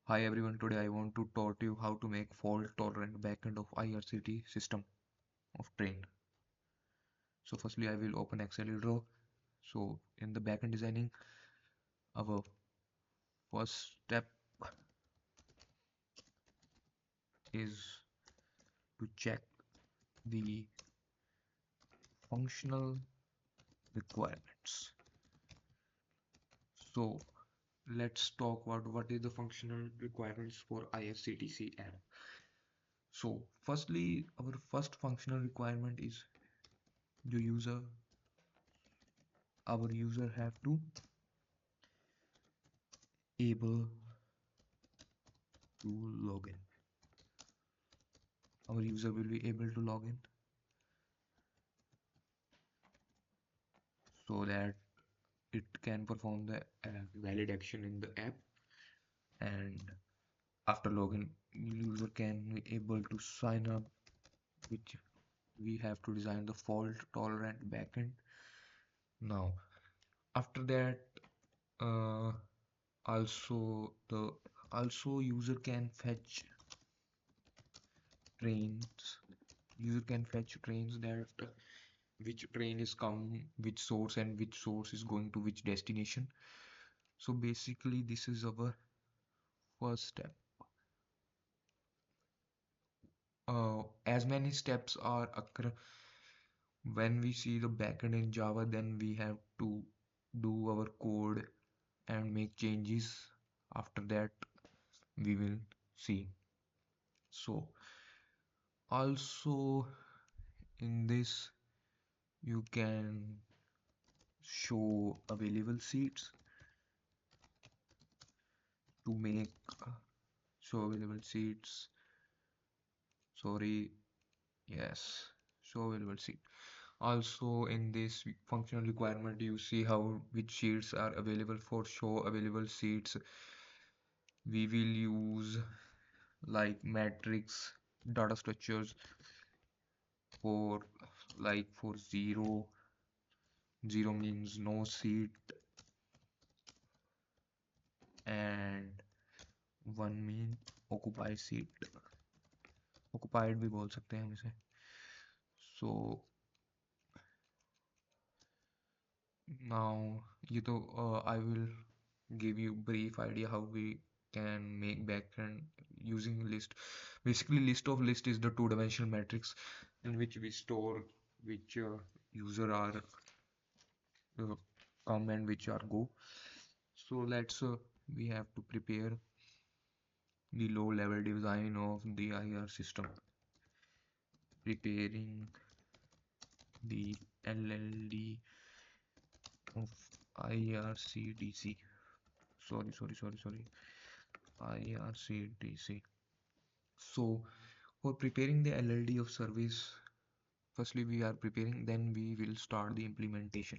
Hi everyone, today I want to taught you how to make fault-tolerant backend of IRCT system of train. So firstly I will open XLDraw. So in the backend designing, our first step is to check the functional requirements. So let's talk about what is the functional requirements for IRCTC app. So firstly, our first functional requirement is the user, our user have to able to log in. Our user will be able to log in so that it can perform the valid action in the app, and after login user can be able to sign up, which we have to design the fault tolerant backend. Now after that, uh, also the also user can fetch trains. User can fetch trains that which train is come which source and which source is going to which destination. So basically this is our first step. As many steps are occur when we see the backend in Java, then we have to do our code and make changes. After that we will see. So also in this you can show available seats to make show available seats, sorry, yes, show available seat. Also in this functional requirement you see how which sheets are available. For show available seats we will use like matrix data structures. For like for zero means no seat, and one mean occupied seat, occupied भी बोल सकते हैं हम इसे. So now ये तो I will give you brief idea how we can make backend using list. Basically list of list is the two-dimensional matrix in which we store which user are uh, come and which are go. So let's we have to prepare the low level design of the IR system, preparing the LLD of IRCTC. Sorry, IRCTC. So for preparing the LLD of service, firstly we are preparing, then we will start the implementation.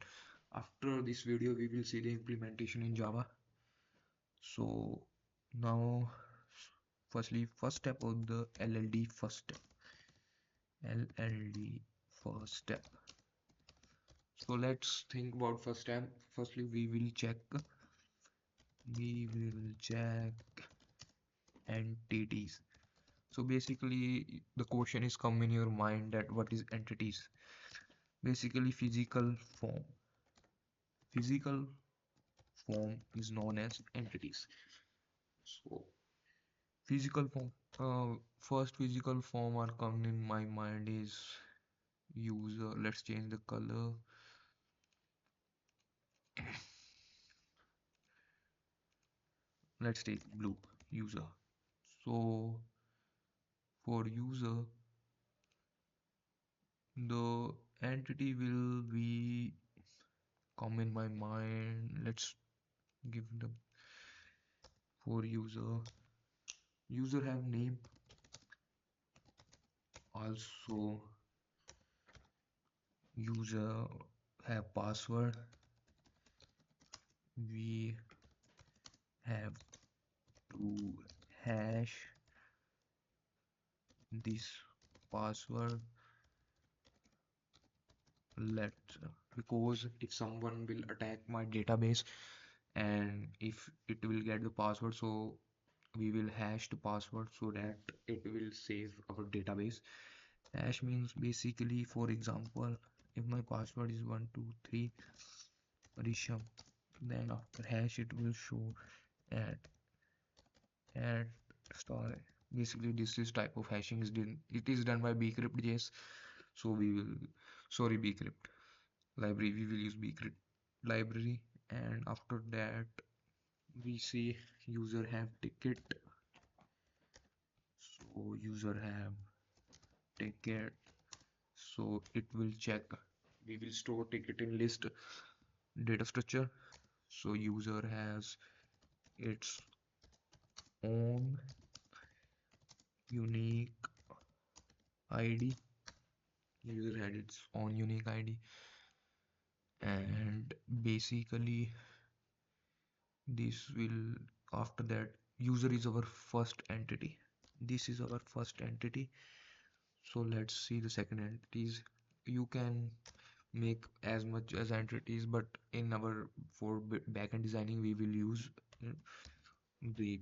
After this video we will see the implementation in Java. So now firstly first step of the LLD, first step, LLD first step. So let's think about first step. Firstly we will check entities. So basically the question is come in your mind that what is entities. Basically physical form is known as entities. So physical form, first physical form are coming in my mind is user. Let's change the color. Let's take blue, user. So for user the entity will be come in my mind. Let's give them for user have name, also user have password. We have to hash this password. Let Because if someone will attack my database and if it will get the password, so we will hash the password so that it will save our database. Hash means basically, for example, if my password is 123 Risham, then after hash it will show at at star. Basically, this is type of hashing is done. It is done by bcrypt. Yes, so we will, sorry, bcrypt library. We will use bcrypt library, and after that we see user have ticket. So user have ticket. So it will check. We will store ticket in list data structure. So user has its own unique ID. User had its own unique ID, and basically this will, after that, user is our first entity. This is our first entity. So let's see the second entities. You can make as much as entities, but in our for backend designing we will use uh, the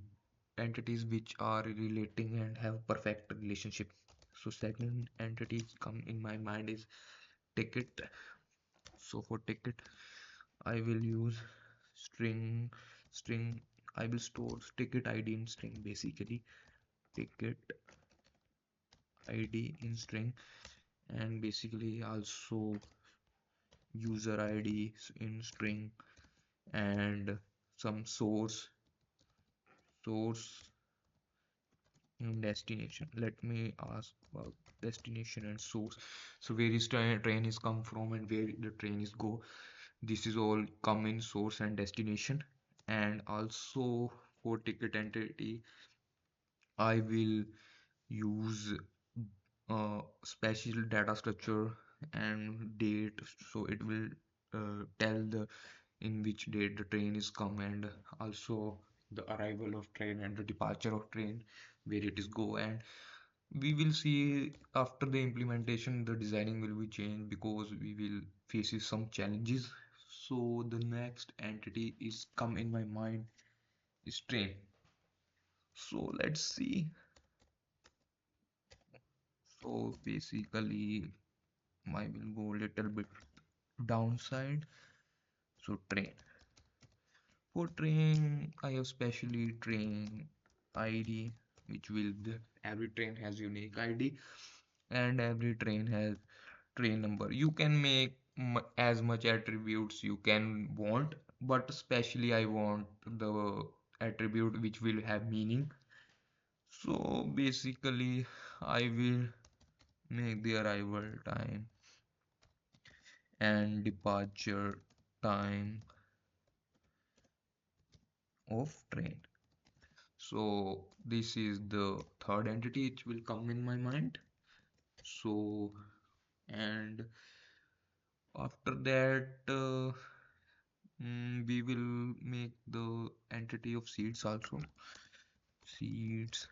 entities which are relating and have perfect relationship. So second entity come in my mind is ticket. So for ticket I will use string. I will store ticket ID in string, basically ticket ID in string, and basically also user ID in string, and some source and destination. Let me ask about destination and source. So where is train is come from and where the train is go. This is all come in source and destination. And also for ticket entity I will use special data structure and date. So it will tell the in which date the train is come, and also the arrival of train and the departure of train, where it is go. And we will see after the implementation the designing will be changed because we will faces some challenges. So the next entity is come in my mind is train. So let's see. So basically I will go little bit downside. So train. For train, I have specially train ID, which will the every train has unique ID, and every train has train number. You can make as much attributes you can want, but especially I want the attribute which will have meaning. So basically, I will make the arrival time and departure time of train. So this is the third entity which will come in my mind. So, and after that we will make the entity of seeds also. Seeds.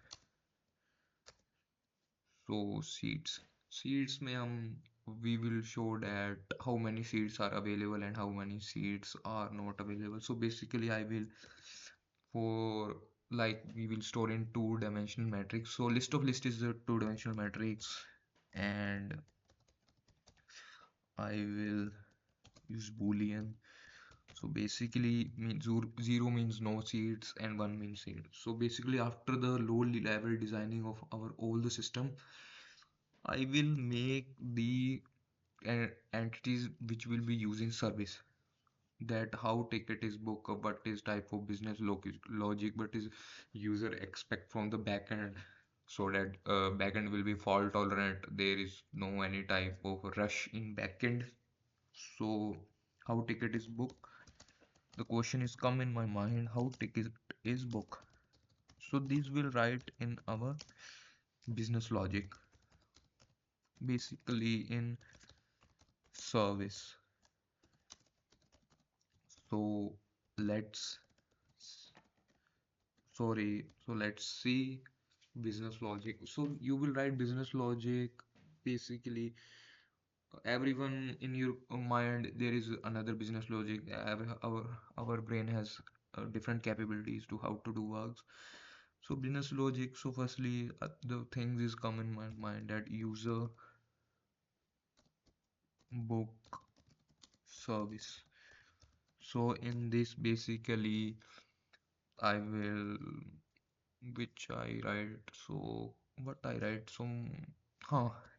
So seeds may we will show that how many seeds are available and how many seeds are not available. So basically I will, for like, we will store in two-dimensional matrix. So list of list is a two-dimensional matrix, and I will use boolean. So basically means zero means no seeds and one means seed. So basically after the low level designing of our all the system, I will make the entities which will be using service, that how ticket is booked, what is type of business logic, what is user expect from the backend, so that backend will be fault tolerant, there is no any type of rush in backend. So how ticket is booked, the question is come in my mind, how ticket is booked. So this will write in our business logic, basically in service. So let's sorry, so let's see business logic. So you will write business logic. Basically everyone in your mind there is another business logic. Our brain has different capabilities to how to do works. So business logic. So firstly, the things is come in my mind that user book service. So in this basically I will which I write. So what I write. So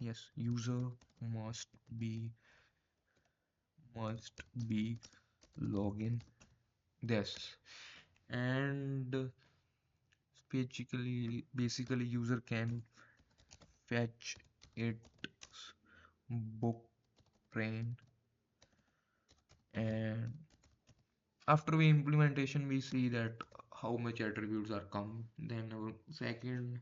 yes, user must be must be login. Yes, and basically user can fetch its book train, and after we implementation we see that how much attributes are come. Then our second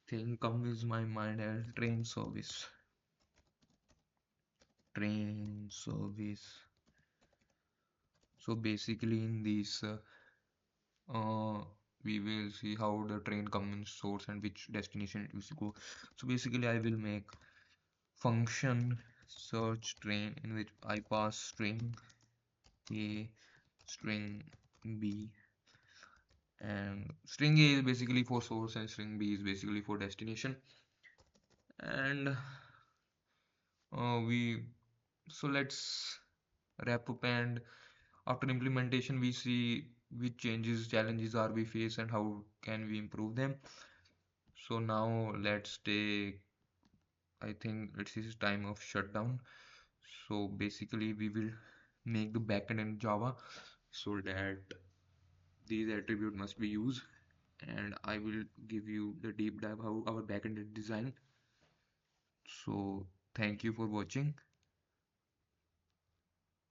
thing comes in my mind as train service. So basically in this uh, we will see how the train comes in source and which destination it will go. So basically I will make function search train in which I pass string A, string B, and string A is basically for source and string B is basically for destination. And we so let's wrap up, and after implementation we see which changes challenges are we face and how can we improve them. So now let's take, I think it is time of shutdown. So basically we will make the backend in Java so that these attribute must be used, and I will give you the deep dive how our backend is designed. So thank you for watching.